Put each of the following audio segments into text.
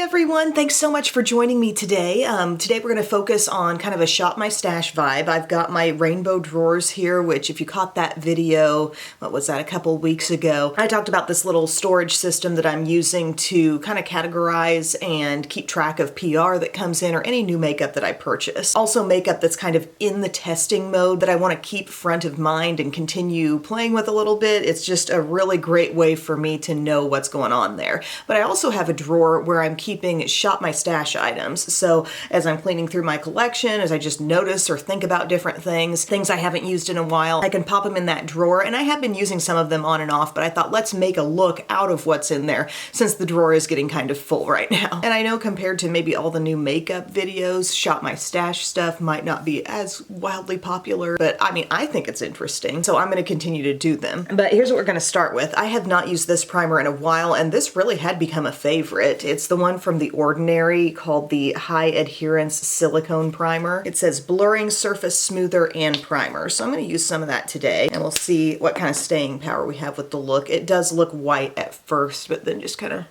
everyone, thanks so much for joining me today. Today we're going to focus on kind of a shop my stash vibe. I've got my rainbow drawers here, which if you caught that video, what was that, a couple weeks ago, I talked about this little storage system that I'm using to kind of categorize and keep track of PR that comes in or any new makeup that I purchase. Also makeup that's kind of in the testing mode that I want to keep front of mind and continue playing with a little bit. It's just a really great way for me to know what's going on there. But I also have a drawer where I'm keeping shop my stash items. So as I'm cleaning through my collection, as I just notice or think about different things I haven't used in a while, I can pop them in that drawer. And I have been using some of them on and off, but I thought let's make a look out of what's in there since the drawer is getting kind of full right now. And I know compared to maybe all the new makeup videos, shop my stash stuff might not be as wildly popular, but I mean, I think it's interesting. So I'm going to continue to do them. But here's what we're going to start with. I have not used this primer in a while, and this really had become a favorite. It's the one from The Ordinary called the High Adherence Silicone Primer. It says blurring, surface smoother, and primer. So I'm going to use some of that today, and we'll see what kind of staying power we have with the look. It does look white at first, but then just kind of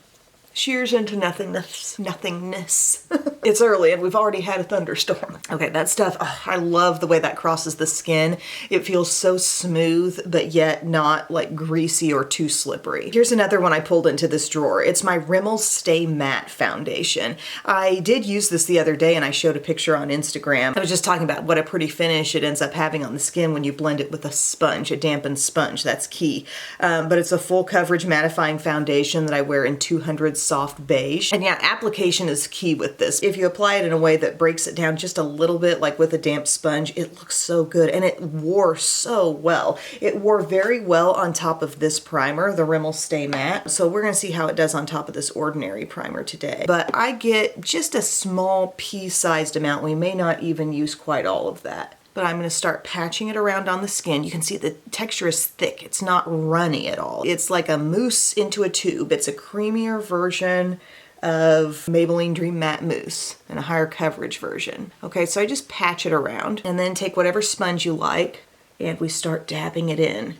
shears into nothingness. It's early and we've already had a thunderstorm. Okay, that stuff, oh, I love the way that crosses the skin. It feels so smooth, but yet not like greasy or too slippery. Here's another one I pulled into this drawer. It's my Rimmel Stay Matte Foundation. I did use this the other day and I showed a picture on Instagram. I was just talking about what a pretty finish it ends up having on the skin when you blend it with a sponge, a dampened sponge. That's key. But it's a full coverage mattifying foundation that I wear in 200 soft beige. And yeah, application is key with this. If you apply it in a way that breaks it down just a little bit, like with a damp sponge, it looks so good. And it wore so well. It wore very well on top of this primer, the Rimmel Stay Matte. So we're going to see how it does on top of this Ordinary primer today. But I get just a small pea-sized amount. We may not even use quite all of that. But I'm going to start patching it around on the skin. You can see the texture is thick. It's not runny at all. It's like a mousse into a tube. It's a creamier version of Maybelline Dream Matte Mousse and a higher coverage version. Okay, so I just patch it around and then take whatever sponge you like and we start dabbing it in.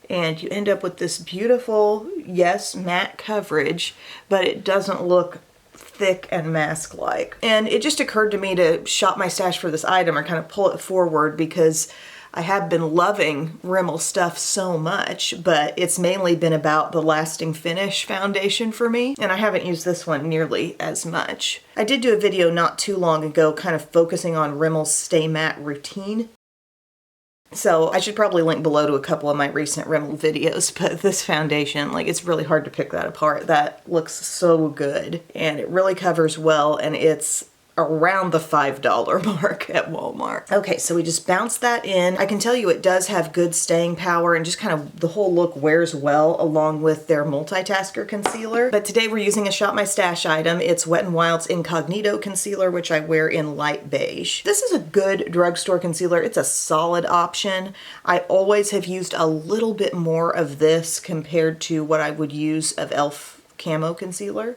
And you end up with this beautiful, yes, matte coverage, but it doesn't look thick and mask-like. And it just occurred to me to shop my stash for this item or kind of pull it forward because I have been loving Rimmel stuff so much, but it's mainly been about the lasting finish foundation for me, and I haven't used this one nearly as much. I did do a video not too long ago kind of focusing on Rimmel's Stay Matte routine. So I should probably link below to a couple of my recent Rimmel videos, but this foundation, like, it's really hard to pick that apart. That looks so good and it really covers well, and it's around the $5 mark at Walmart. Okay, so we just bounce that in. I can tell you it does have good staying power and just kind of the whole look wears well along with their multitasker concealer. But today we're using a Shop My Stash item. It's Wet n Wild's Incognito Concealer, which I wear in light beige. This is a good drugstore concealer. It's a solid option. I always have used a little bit more of this compared to what I would use of e.l.f. Camo Concealer.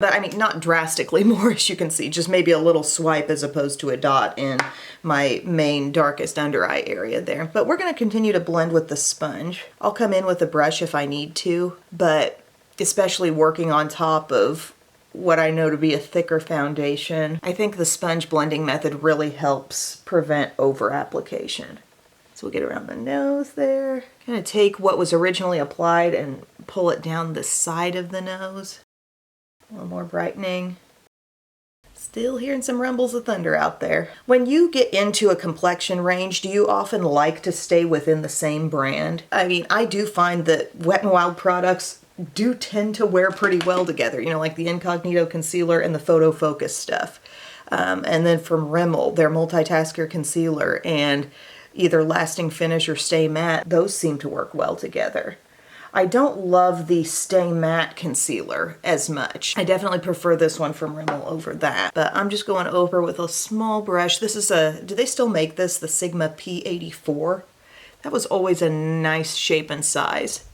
But I mean, not drastically more, as you can see, just maybe a little swipe as opposed to a dot in my main darkest under eye area there. But we're going to continue to blend with the sponge. I'll come in with a brush if I need to, but especially working on top of what I know to be a thicker foundation, I think the sponge blending method really helps prevent over application. So we'll get around the nose there. Kind of take what was originally applied and pull it down the side of the nose. A little more brightening. Still hearing some rumbles of thunder out there. When you get into a complexion range, do you often like to stay within the same brand? I mean, I do find that Wet n Wild products do tend to wear pretty well together, you know, like the Incognito Concealer and the Photo Focus stuff. And then from Rimmel, their Multitasker Concealer and either Lasting Finish or Stay Matte, those seem to work well together. I don't love the Stay Matte concealer as much. I definitely prefer this one from Rimmel over that. But I'm just going over with a small brush. This is do they still make this? The Sigma P84. That was always a nice shape and size.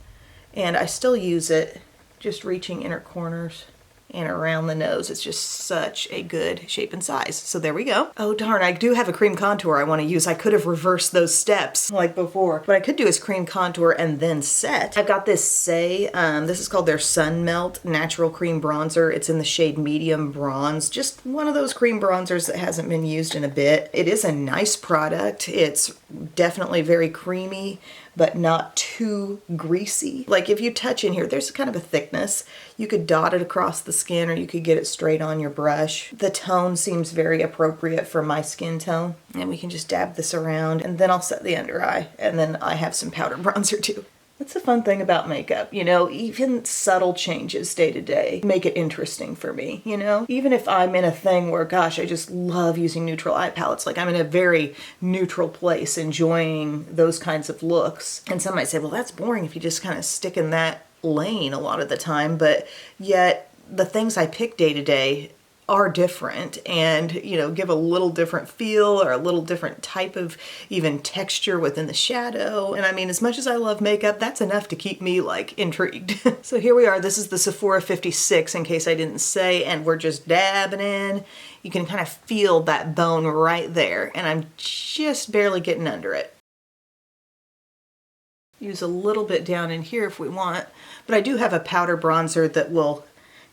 And I still use it, just reaching inner corners and around the nose. It's just such a good shape and size. So there we go. Oh darn, I do have a cream contour I want to use. I could have reversed those steps like before. What I could do is cream contour and then set. I've got this Say, this is called their Sun Melt Natural Cream Bronzer. It's in the shade Medium Bronze. Just one of those cream bronzers that hasn't been used in a bit. It is a nice product. It's definitely very creamy, but not too greasy. Like if you touch in here, there's kind of a thickness. You could dot it across the skin or you could get it straight on your brush. The tone seems very appropriate for my skin tone. And we can just dab this around and then I'll set the under eye. And then I have some powder bronzer too. That's the fun thing about makeup, you know, even subtle changes day to day make it interesting for me, you know? Even if I'm in a thing where, gosh, I just love using neutral eye palettes, like I'm in a very neutral place enjoying those kinds of looks. And some might say, well, that's boring if you just kind of stick in that lane a lot of the time, but yet the things I pick day to day are different and, you know, give a little different feel or a little different type of even texture within the shadow. And I mean, as much as I love makeup, that's enough to keep me like intrigued. So here we are. This is the Sephora 56 in case I didn't say, and we're just dabbing in. You can kind of feel that bone right there, and I'm just barely getting under it. Use a little bit down in here if we want, but I do have a powder bronzer that will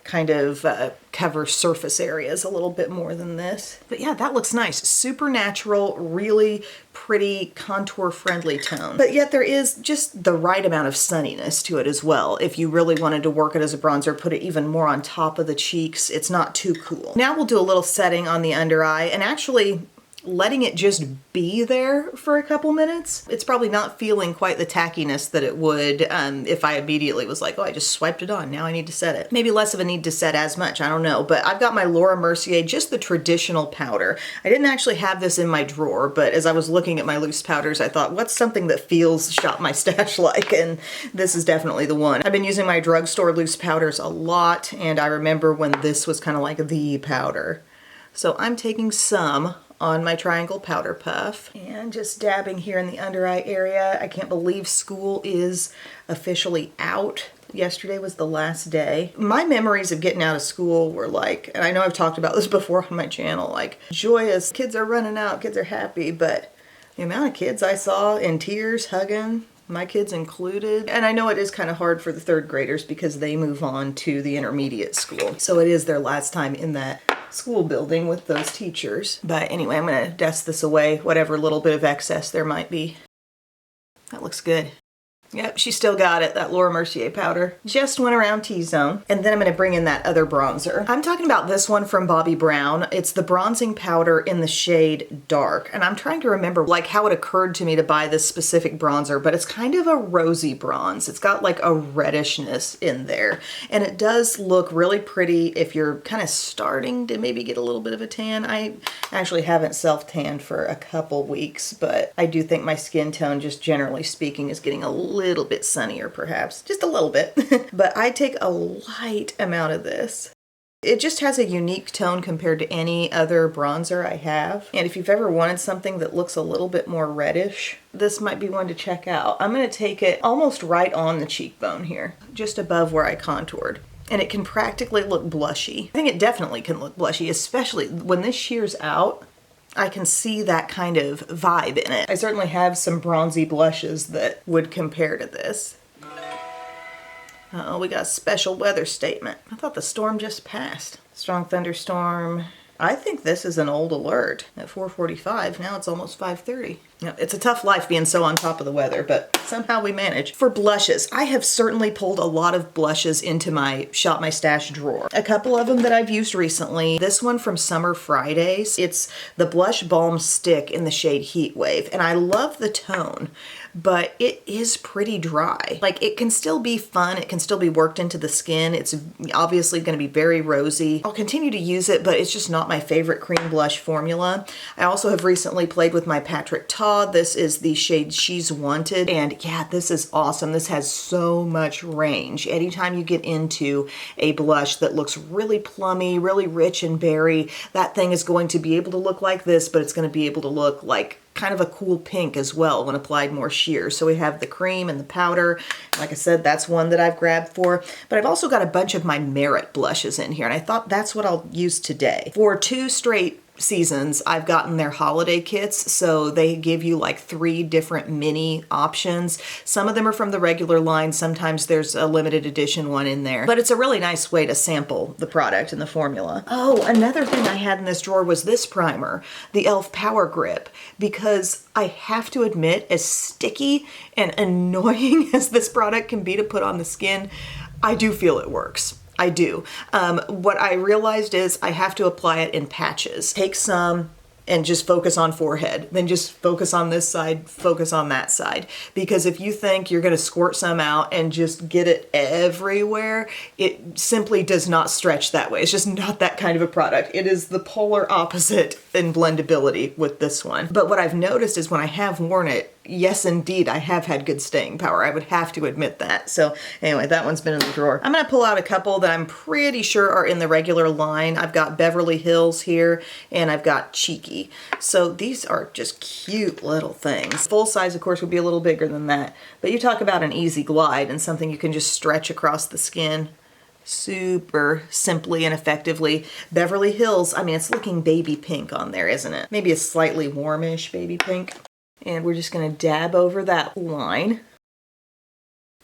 kind of cover surface areas a little bit more than this. But yeah, that looks nice. Super natural, really pretty contour friendly tone. But yet there is just the right amount of sunniness to it as well. If you really wanted to work it as a bronzer, put it even more on top of the cheeks. It's not too cool. Now we'll do a little setting on the under eye and actually letting it just be there for a couple minutes. It's probably not feeling quite the tackiness that it would if I immediately was like, oh, I just swiped it on, now I need to set it. Maybe less of a need to set as much, I don't know. But I've got my Laura Mercier, just the traditional powder. I didn't actually have this in my drawer, but as I was looking at my loose powders, I thought, what's something that feels Shop My Stash like? And this is definitely the one. I've been using my drugstore loose powders a lot, and I remember when this was kind of like the powder. So I'm taking some on my triangle powder puff and just dabbing here in the under eye area. I can't believe school is officially out. Yesterday was the last day. My memories of getting out of school were like, and I know I've talked about this before on my channel, like joyous, kids are running out, kids are happy, but the amount of kids I saw in tears, hugging, my kids included. And I know it is kind of hard for the third graders because they move on to the intermediate school. So it is their last time in that school building with those teachers. But anyway, I'm gonna dust this away, whatever little bit of excess there might be. That looks good. Yep, she still got it, that Laura Mercier powder. Just went around T-zone. And then I'm gonna bring in that other bronzer. I'm talking about this one from Bobbi Brown. It's the bronzing powder in the shade Dark. And I'm trying to remember like how it occurred to me to buy this specific bronzer, but it's kind of a rosy bronze. It's got like a reddishness in there. And it does look really pretty if you're kind of starting to maybe get a little bit of a tan. I actually haven't self-tanned for a couple weeks, but I do think my skin tone, just generally speaking, is getting a little bit sunnier perhaps, just a little bit. But I take a light amount of this. It just has a unique tone compared to any other bronzer I have. And if you've ever wanted something that looks a little bit more reddish, this might be one to check out. I'm going to take it almost right on the cheekbone here, just above where I contoured. And it can practically look blushy. I think it definitely can look blushy, especially when this shears out. I can see that kind of vibe in it. I certainly have some bronzy blushes that would compare to this. Uh-oh, we got a special weather statement. I thought the storm just passed. Strong thunderstorm. I think this is an old alert at 4:45. Now it's almost 5:30. Yeah, it's a tough life being so on top of the weather, but somehow we manage. For blushes, I have certainly pulled a lot of blushes into my Shop My Stash drawer. A couple of them that I've used recently. This one from Summer Fridays. It's the Blush Balm Stick in the shade Heat Wave, and I love the tone, but it is pretty dry. Like, it can still be fun. It can still be worked into the skin. It's obviously going to be very rosy. I'll continue to use it, but it's just not my favorite cream blush formula. I also have recently played with my Patrick Ta. This is the shade She's Wanted, and yeah, this is awesome. This has so much range. Anytime you get into a blush that looks really plummy, really rich and berry, that thing is going to be able to look like this, but it's going to be able to look like kind of a cool pink as well when applied more sheer. So we have the cream and the powder. Like I said, that's one that I've grabbed for. But I've also got a bunch of my Merit blushes in here, and I thought that's what I'll use today. For 2 straight seasons, I've gotten their holiday kits, so they give you like 3 different mini options. Some of them are from the regular line, sometimes there's a limited edition one in there, but it's a really nice way to sample the product and the formula. Oh, another thing I had in this drawer was this primer, the e.l.f. Power Grip, because I have to admit, as sticky and annoying as this product can be to put on the skin, I do feel it works. I do. What I realized is I have to apply it in patches. Take some and just focus on forehead, then just focus on this side, focus on that side. Because if you think you're gonna squirt some out and just get it everywhere, it simply does not stretch that way. It's just not that kind of a product. It is the polar opposite in blendability with this one. But what I've noticed is when I have worn it, yes, indeed, I have had good staying power. I would have to admit that. So anyway, that one's been in the drawer. I'm gonna pull out a couple that I'm pretty sure are in the regular line. I've got Beverly Hills here, and I've got Cheeky. So these are just cute little things. Full size, of course, would be a little bigger than that. But you talk about an easy glide and something you can just stretch across the skin super simply and effectively. Beverly Hills, I mean, it's looking baby pink on there, isn't it? Maybe a slightly warmish baby pink. And we're just gonna dab over that line.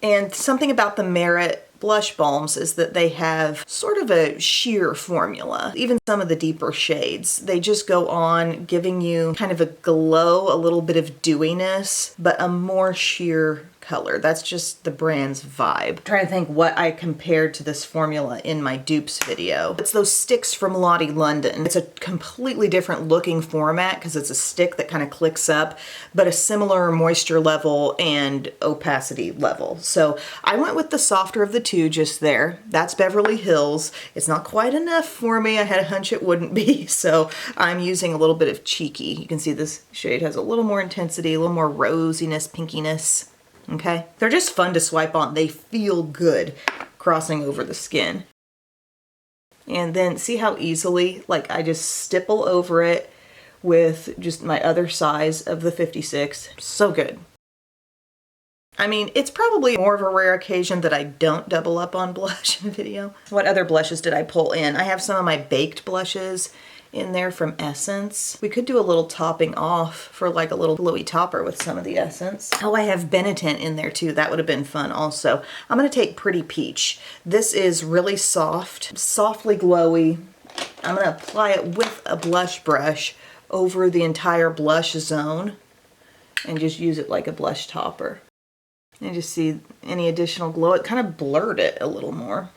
And something about the Merit blush balms is that they have sort of a sheer formula. Even some of the deeper shades, they just go on giving you kind of a glow, a little bit of dewiness, but a more sheer color. That's just the brand's vibe. I'm trying to think what I compared to this formula in my dupes video. It's those sticks from Lottie London. It's a completely different looking format because it's a stick that kind of clicks up, but a similar moisture level and opacity level. So I went with the softer of the two just there. That's Beverly Hills. It's not quite enough for me. I had a hunch it wouldn't be, so I'm using a little bit of Cheeky. You can see this shade has a little more intensity, a little more rosiness, pinkiness. Okay, they're just fun to swipe on. They feel good crossing over the skin. And then see how easily, like I just stipple over it with just my other size of the 56. So good. I mean, it's probably more of a rare occasion that I don't double up on blush in a video. What other blushes did I pull in? I have some of my baked blushes in there from Essence. We could do a little topping off for like a little glowy topper with some of the Essence. Oh, I have Benetint in there too. That would have been fun also. I'm gonna take Pretty Peach. This is really soft, softly glowy. I'm gonna apply it with a blush brush over the entire blush zone and just use it like a blush topper. And just see any additional glow. It kind of blurred it a little more.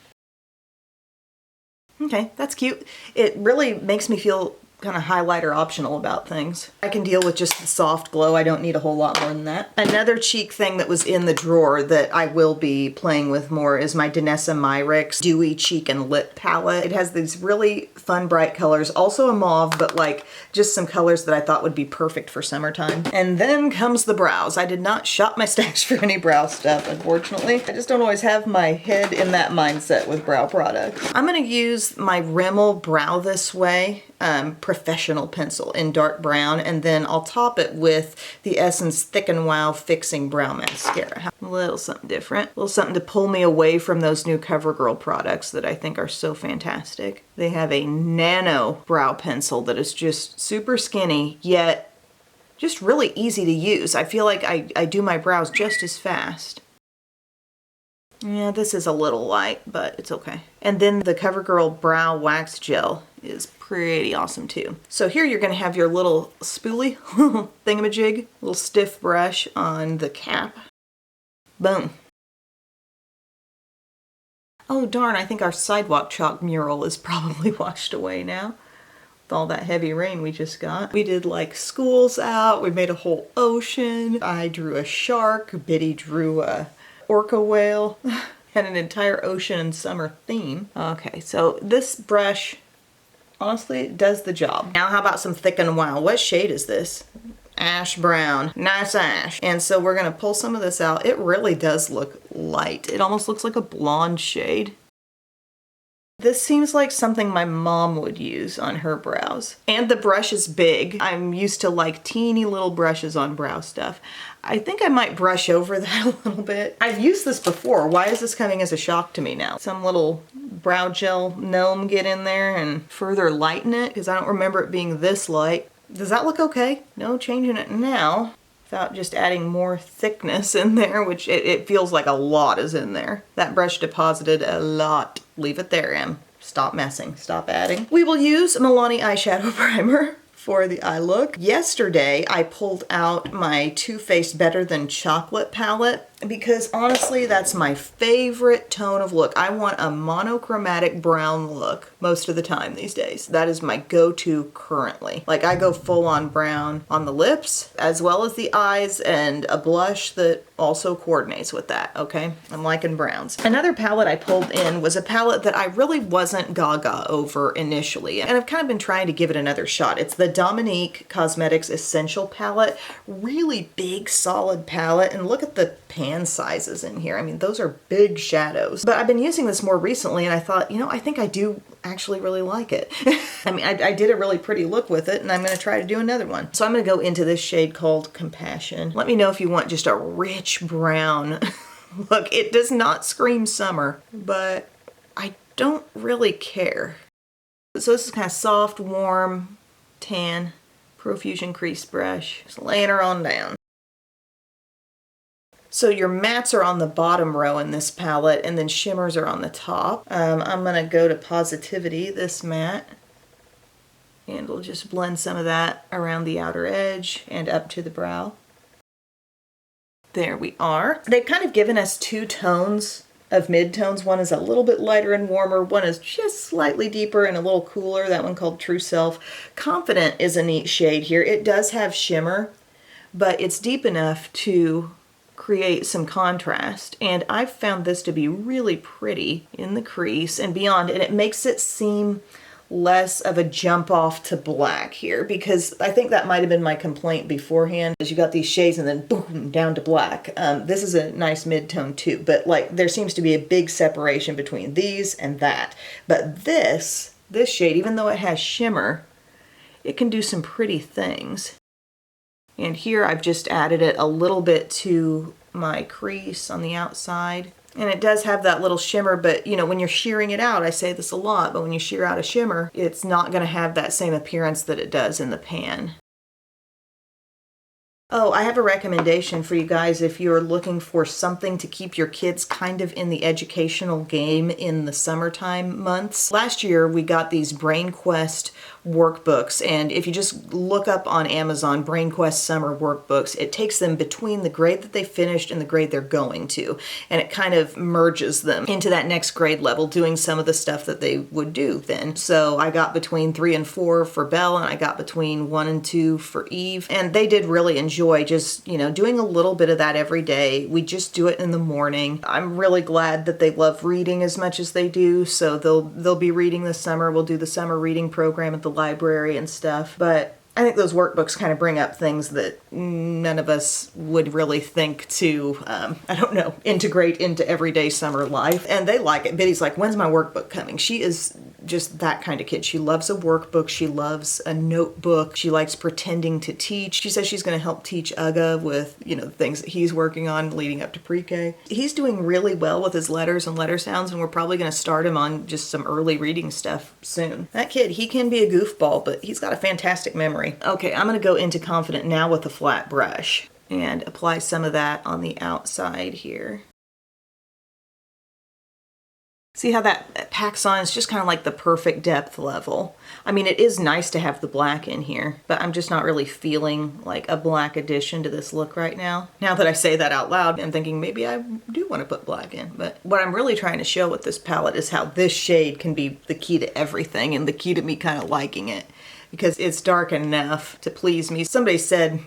Okay, that's cute. It really makes me feel kind of highlighter optional about things. I can deal with just the soft glow. I don't need a whole lot more than that. Another cheek thing that was in the drawer that I will be playing with more is my Danessa Myricks Dewy Cheek and Lip Palette. It has these really fun bright colors, also a mauve, but like just some colors that I thought would be perfect for summertime. And then comes the brows. I did not shop my stash for any brow stuff, unfortunately. I just don't always have my head in that mindset with brow products. I'm gonna use my Rimmel Brow This Way professional pencil in dark brown, and then I'll top it with the Essence Thick and Wow Fixing Brow Mascara. A little something different. A little something to pull me away from those new CoverGirl products that I think are so fantastic. They have a nano brow pencil that is just super skinny, yet just really easy to use. I feel like I do my brows just as fast. Yeah, this is a little light, but it's okay. And then the CoverGirl Brow Wax Gel is pretty awesome too. So here you're gonna have your little spoolie thingamajig, little stiff brush on the cap. Boom. Oh darn, I think our sidewalk chalk mural is probably washed away now. With all that heavy rain we just got. We did like schools out, we made a whole ocean. I drew a shark, Biddy drew a orca whale. Had an entire ocean and summer theme. Okay, so this brush, honestly, it does the job. Now how about some Thick and Wow? What shade is this? Ash brown, nice ash. And so we're gonna pull some of this out. It really does look light. It almost looks like a blonde shade. This seems like something my mom would use on her brows. And the brush is big. I'm used to like teeny little brushes on brow stuff. I think I might brush over that a little bit. I've used this before. Why is this coming as a shock to me now? Some little brow gel gnome get in there and further lighten it, because I don't remember it being this light. Does that look okay? No changing it now without just adding more thickness in there, which it feels like a lot is in there. That brush deposited a lot. Leave it there, Em. Stop messing. Stop adding. We will use Milani eyeshadow primer for the eye look. Yesterday, I pulled out my Too Faced Better Than Chocolate palette because honestly, that's my favorite tone of look. I want a monochromatic brown look most of the time these days. That is my go-to currently. Like I go full on brown on the lips as well as the eyes and a blush that also coordinates with that, okay? I'm liking browns. Another palette I pulled in was a palette that I really wasn't gaga over initially, and I've kind of been trying to give it another shot. It's the Dominique Cosmetics Essential Palette. Really big, solid palette, and look at the pan sizes in here. I mean, those are big shadows. But I've been using this more recently, and I thought, you know, I think I do actually really like it. I mean, I did a really pretty look with it, and I'm going to try to do another one. So I'm going to go into this shade called Compassion. Let me know if you want just a rich brown look. It does not scream summer, but I don't really care. So this is kind of soft, warm, tan, Profusion crease brush. Just laying her on down. So your mattes are on the bottom row in this palette, and then shimmers are on the top. I'm going to go to Positivity, this matte, and we'll just blend some of that around the outer edge and up to the brow. There we are. They've kind of given us two tones of mid-tones. One is a little bit lighter and warmer. One is just slightly deeper and a little cooler. That one called True Self. Confident is a neat shade here. It does have shimmer, but it's deep enough to create some contrast, and I've found this to be really pretty in the crease and beyond, and it makes it seem less of a jump off to black here, because I think that might have been my complaint beforehand, is you got these shades and then boom, down to black. This is a nice mid-tone too, but like there seems to be a big separation between these and that. But this shade, even though it has shimmer, it can do some pretty things. And here I've just added it a little bit to my crease on the outside. And it does have that little shimmer, but you know, when you're shearing it out, I say this a lot, but when you shear out a shimmer, it's not going to have that same appearance that it does in the pan. Oh, I have a recommendation for you guys if you're looking for something to keep your kids kind of in the educational game in the summertime months. Last year we got these Brain Quest workbooks, and if you just look up on Amazon Brain Quest summer workbooks, it takes them between the grade that they finished and the grade they're going to, and it kind of merges them into that next grade level, doing some of the stuff that they would do then. So I got between 3 and 4 for Belle, and I got between 1 and 2 for Eve, and they did really enjoy just, you know, doing a little bit of that every day. We just do it in the morning. I'm really glad that they love reading as much as they do, so they'll be reading this summer. We'll do the summer reading program at the library and stuff, but I think those workbooks kind of bring up things that none of us would really think to, I don't know, integrate into everyday summer life. And they like it. Biddy's like, when's my workbook coming? She is just that kind of kid. She loves a workbook. She loves a notebook. She likes pretending to teach. She says she's going to help teach Ugga with, you know, things that he's working on leading up to pre-K. He's doing really well with his letters and letter sounds, and we're probably going to start him on just some early reading stuff soon. That kid, he can be a goofball, but he's got a fantastic memory. Okay, I'm going to go into Confident now with a flat brush and apply some of that on the outside here. See how that packs on? It's just kind of like the perfect depth level. I mean, it is nice to have the black in here, but I'm just not really feeling like a black addition to this look right now. Now that I say that out loud, I'm thinking maybe I do want to put black in. But what I'm really trying to show with this palette is how this shade can be the key to everything and the key to me kind of liking it, because it's dark enough to please me. Somebody said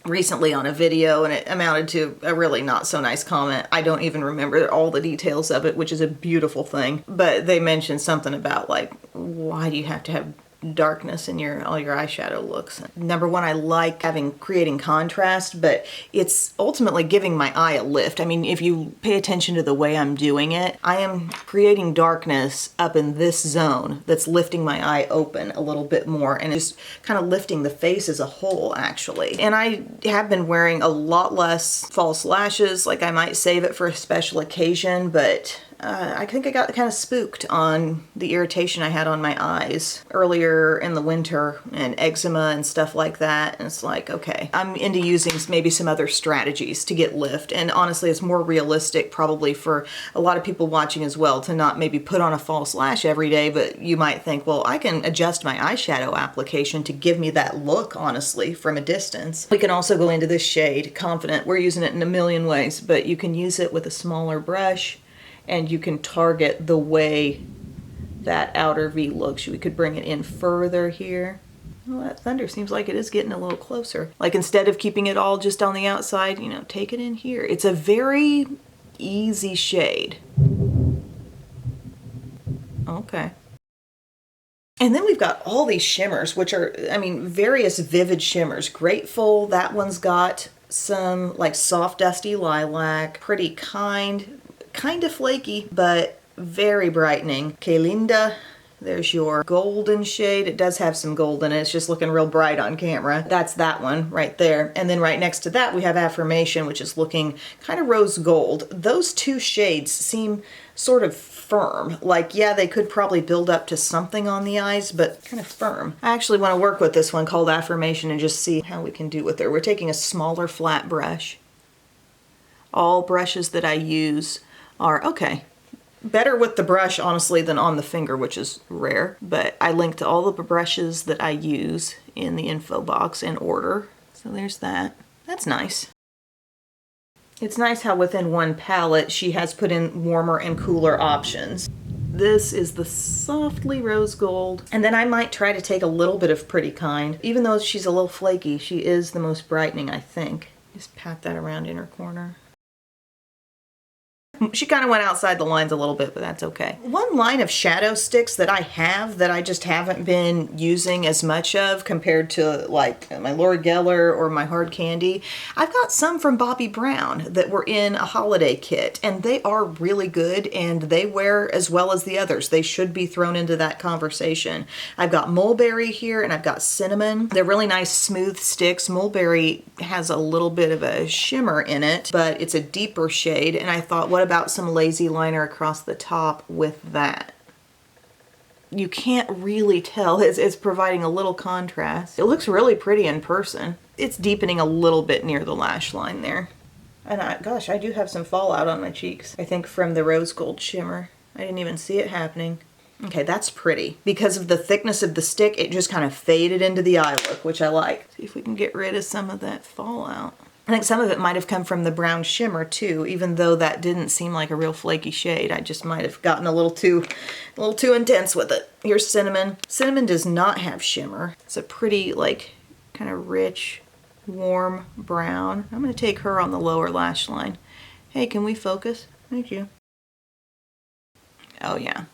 recently on a video, and it amounted to a really not so nice comment. I don't even remember all the details of it, which is a beautiful thing. But they mentioned something about like, why do you have to have darkness in all your eyeshadow looks. Number one, I like creating contrast, but it's ultimately giving my eye a lift. I mean, if you pay attention to the way I'm doing it, I am creating darkness up in this zone that's lifting my eye open a little bit more, and just kind of lifting the face as a whole, actually. And I have been wearing a lot less false lashes. Like, I might save it for a special occasion, but I think I got kind of spooked on the irritation I had on my eyes earlier in the winter and eczema and stuff like that. And it's like, okay, I'm into using maybe some other strategies to get lift. And honestly, it's more realistic probably for a lot of people watching as well to not maybe put on a false lash every day, but you might think, well, I can adjust my eyeshadow application to give me that look, honestly, from a distance. We can also go into this shade, Confident. We're using it in a million ways, but you can use it with a smaller brush, and you can target the way that outer V looks. We could bring it in further here. Well, that thunder seems like it is getting a little closer. Like, instead of keeping it all just on the outside, you know, take it in here. It's a very easy shade. Okay. And then we've got all these shimmers, which are, I mean, various vivid shimmers. Grateful, that one's got some like soft dusty lilac, Pretty Kind of flaky, but very brightening. Que Linda, there's your golden shade. It does have some gold in it. It's just looking real bright on camera. That's that one right there. And then right next to that, we have Affirmation, which is looking kind of rose gold. Those two shades seem sort of firm. Like, yeah, they could probably build up to something on the eyes, but kind of firm. I actually want to work with this one called Affirmation and just see how we can do with her. We're taking a smaller flat brush. All brushes that I use are, okay, better with the brush, honestly, than on the finger, which is rare. But I linked to all the brushes that I use in the info box in order. So there's that. That's nice. It's nice how within one palette she has put in warmer and cooler options. This is the softly rose gold. And then I might try to take a little bit of Pretty Kind. Even though she's a little flaky, she is the most brightening, I think. Just pat that around in her corner. She kind of went outside the lines a little bit, but that's okay. One line of shadow sticks that I have that I just haven't been using as much of compared to like my Laura Geller or my Hard Candy. I've got some from Bobbi Brown that were in a holiday kit, and they are really good, and they wear as well as the others. They should be thrown into that conversation. I've got Mulberry here, and I've got Cinnamon. They're really nice smooth sticks. Mulberry has a little bit of a shimmer in it, but it's a deeper shade, and I thought, what about some lazy liner across the top with that? You can't really tell. It's providing a little contrast. It looks really pretty in person. It's deepening a little bit near the lash line there. And gosh, I do have some fallout on my cheeks, I think from the rose gold shimmer. I didn't even see it happening. Okay, that's pretty. Because of the thickness of the stick, it just kind of faded into the eye look, which I like. See if we can get rid of some of that fallout. I think some of it might have come from the brown shimmer too, even though that didn't seem like a real flaky shade. I just might have gotten a little too intense with it. Here's Cinnamon. Cinnamon does not have shimmer. It's a pretty, like, kind of rich, warm brown. I'm going to take her on the lower lash line. Hey, can we focus? Thank you. Oh yeah.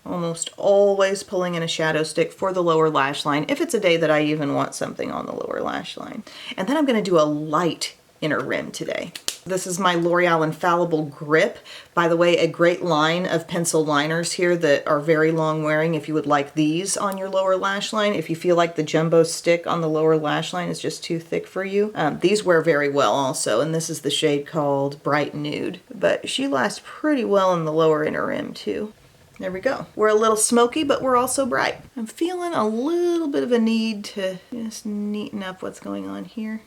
Almost always pulling in a shadow stick for the lower lash line, if it's a day that I even want something on the lower lash line. And then I'm going to do a light inner rim today. This is my L'Oreal Infallible Grip. By the way, a great line of pencil liners here that are very long wearing if you would like these on your lower lash line. If you feel like the jumbo stick on the lower lash line is just too thick for you. These wear very well also, and this is the shade called Bright Nude. But she lasts pretty well in the lower inner rim too. There we go. We're a little smoky, but we're also bright. I'm feeling a little bit of a need to just neaten up what's going on here.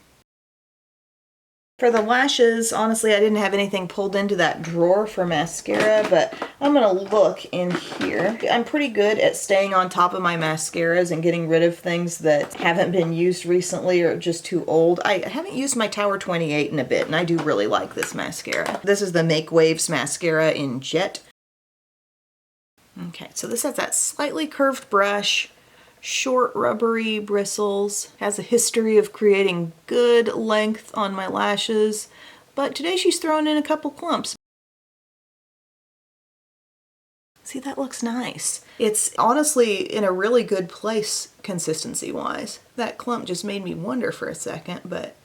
For the lashes, honestly, I didn't have anything pulled into that drawer for mascara, but I'm gonna look in here. I'm pretty good at staying on top of my mascaras and getting rid of things that haven't been used recently or just too old. I haven't used my Tower 28 in a bit, and I do really like this mascara. This is the Make Waves mascara in Jet. Okay, so this has that slightly curved brush, short rubbery bristles, has a history of creating good length on my lashes, but today she's throwing in a couple clumps. See, that looks nice. It's honestly in a really good place consistency-wise. That clump just made me wonder for a second, but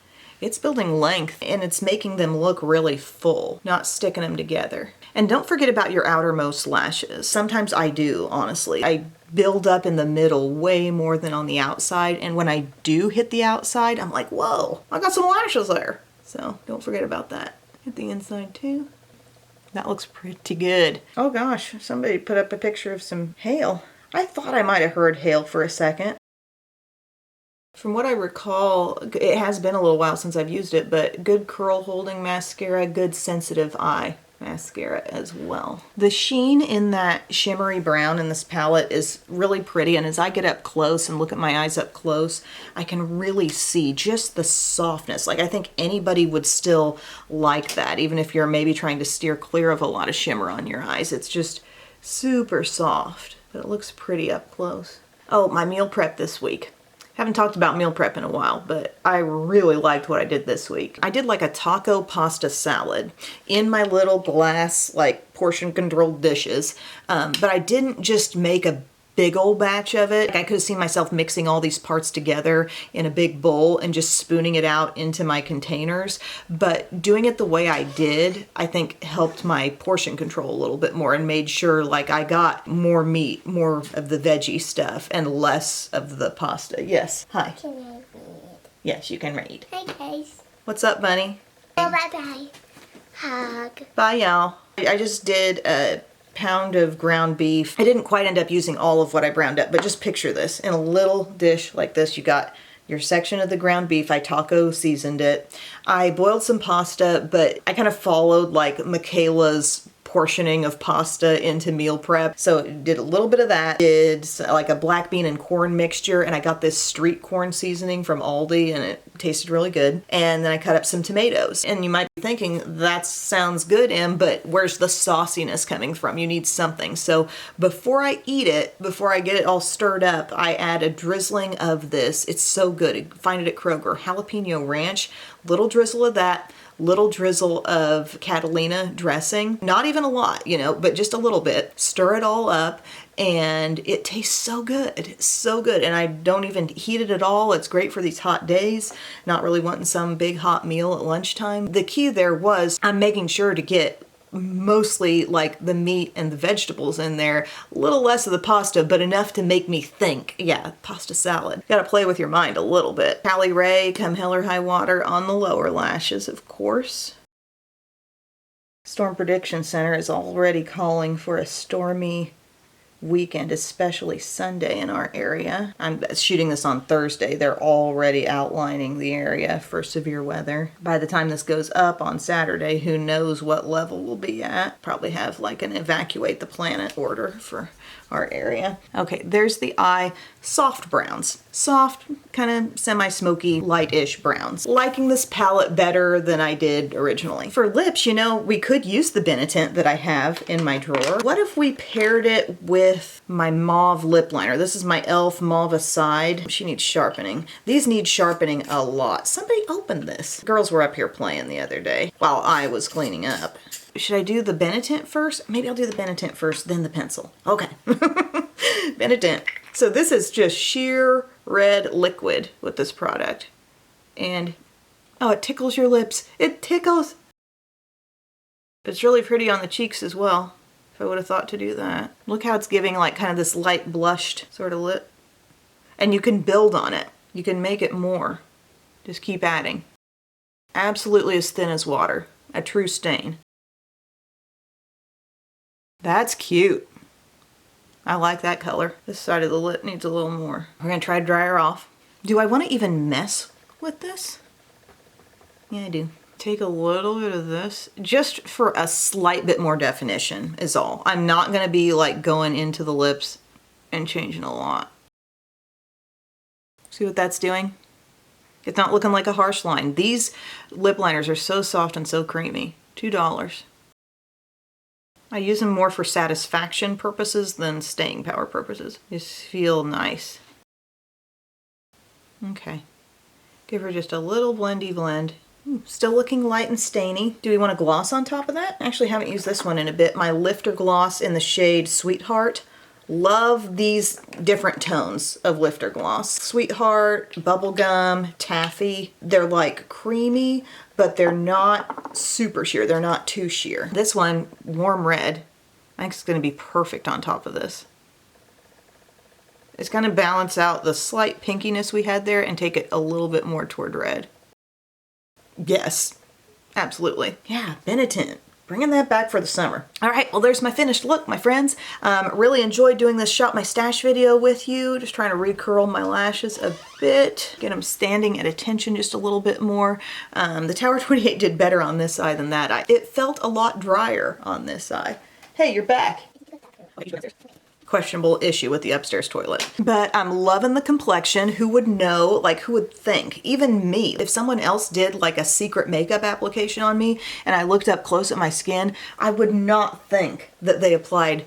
it's building length and it's making them look really full, not sticking them together. And don't forget about your outermost lashes. Sometimes I do, honestly. I build up in the middle way more than on the outside, and when I do hit the outside, I'm like, whoa, I got some lashes there. So don't forget about that. Hit the inside too. That looks pretty good. Oh gosh, somebody put up a picture of some hail. I thought I might have heard hail for a second. From what I recall, it has been a little while since I've used it, but good curl holding mascara, good sensitive eye mascara as well. The sheen in that shimmery brown in this palette is really pretty, and as I get up close and look at my eyes up close, I can really see just the softness. Like, I think anybody would still like that, even if you're maybe trying to steer clear of a lot of shimmer on your eyes. It's just super soft, but it looks pretty up close. Oh, my meal prep this week. Haven't talked about meal prep in a while, but I really liked what I did this week. I did like a taco pasta salad in my little glass, like portion controlled dishes, but I didn't just make a big old batch of it. I could have seen myself mixing all these parts together in a big bowl and just spooning it out into my containers, but doing it the way I did, I think helped my portion control a little bit more and made sure like I got more meat, more of the veggie stuff and less of the pasta. Yes. Hi. Can I read? Yes, you can read. Hi guys. What's up, bunny? Oh, bye-bye. Hug. Bye, y'all. I just did a pound of ground beef. I didn't quite end up using all of what I browned up, but just picture this. In a little dish like this, you got your section of the ground beef. I taco seasoned it. I boiled some pasta, but I kind of followed like Michaela's portioning of pasta into meal prep. So did a little bit of that, did like a black bean and corn mixture, and I got this street corn seasoning from Aldi and it tasted really good. And then I cut up some tomatoes. And you might be thinking, that sounds good, Em, but where's the sauciness coming from? You need something. So before I eat it, before I get it all stirred up, I add a drizzling of this. It's so good. You can find it at Kroger. Jalapeno ranch, little drizzle of that, little drizzle of Catalina dressing. Not even a lot, you know, but just a little bit. Stir it all up and it tastes so good, so good. And I don't even heat it at all. It's great for these hot days, not really wanting some big hot meal at lunchtime. The key there was I'm making sure to get mostly like the meat and the vegetables in there, a little less of the pasta, but enough to make me think, yeah, pasta salad. Gotta play with your mind a little bit. Callie Ray, come hell or high water on the lower lashes, of course. Storm Prediction Center is already calling for a stormy weekend, especially Sunday in our area. I'm shooting this on Thursday. They're already outlining the area for severe weather. By the time this goes up on Saturday, who knows what level we'll be at. Probably have like an evacuate the planet order for our area. Okay, there's the eye. Soft browns. Soft, kind of semi-smoky, light-ish browns. Liking this palette better than I did originally. For lips, you know, we could use the Benetint that I have in my drawer. What if we paired it with my mauve lip liner? This is my e.l.f. Mauve Aside. She needs sharpening. These need sharpening a lot. Somebody opened this. Girls were up here playing the other day while I was cleaning up. Should I do the Benetint first? Maybe I'll do the Benetint first, then the pencil. Okay. Benetint. So this is just sheer red liquid with this product. And, oh, it tickles your lips. It tickles. It's really pretty on the cheeks as well, if I would have thought to do that. Look how it's giving like kind of this light blushed sort of lip. And you can build on it. You can make it more. Just keep adding. Absolutely as thin as water. A true stain. That's cute. I like that color. This side of the lip needs a little more. We're gonna try to dry her off. Do I want to even mess with this? Yeah, I do. Take a little bit of this just for a slight bit more definition is all. I'm not gonna be like going into the lips and changing a lot. See what that's doing? It's not looking like a harsh line. These lip liners are so soft and so creamy. $2. I use them more for satisfaction purposes than staying power purposes. Just feel nice. Okay. Give her just a little blendy blend. Still looking light and stainy. Do we want a gloss on top of that? I actually haven't used this one in a bit. My Lifter gloss in the shade Sweetheart. Love these different tones of Lifter gloss. Sweetheart, Bubblegum, Taffy. They're like creamy, but they're not super sheer. They're not too sheer. This one, Warm Red, I think it's gonna be perfect on top of this. It's gonna balance out the slight pinkiness we had there and take it a little bit more toward red. Yes, absolutely. Yeah, Benetint. Bringing that back for the summer. All right, well, there's my finished look, my friends. Really enjoyed doing this Shop My Stash video with you. Just trying to recurl my lashes a bit, get them standing at attention just a little bit more. The Tower 28 did better on this side than that. It felt a lot drier on this side. Hey, you're back. Questionable issue with the upstairs toilet. But I'm loving the complexion. Who would know? Like, who would think? Even me. If someone else did like a secret makeup application on me and I looked up close at my skin, I would not think that they applied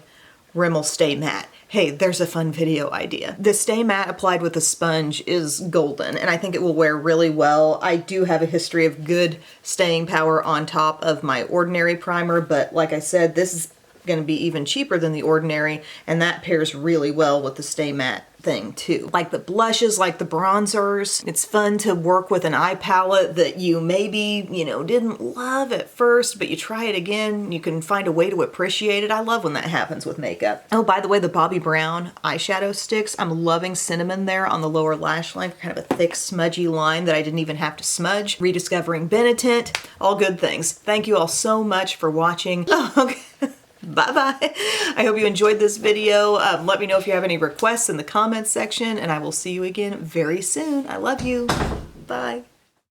Rimmel Stay Matte. Hey, there's a fun video idea. The Stay Matte applied with a sponge is golden, and I think it will wear really well. I do have a history of good staying power on top of my Ordinary primer, but like I said, this is going to be even cheaper than the Ordinary, and that pairs really well with the Stay Matte thing too. Like the blushes, like the bronzers. It's fun to work with an eye palette that you maybe, didn't love at first, but you try it again, you can find a way to appreciate it. I love when that happens with makeup. Oh, by the way, the Bobbi Brown eyeshadow sticks, I'm loving cinnamon there on the lower lash line, kind of a thick smudgy line that I didn't even have to smudge. Rediscovering Benetint, all good things. Thank you all so much for watching. Oh, okay. Bye-bye. I hope you enjoyed this video. Let me know if you have any requests in the comments section, and I will see you again very soon. I love you. Bye.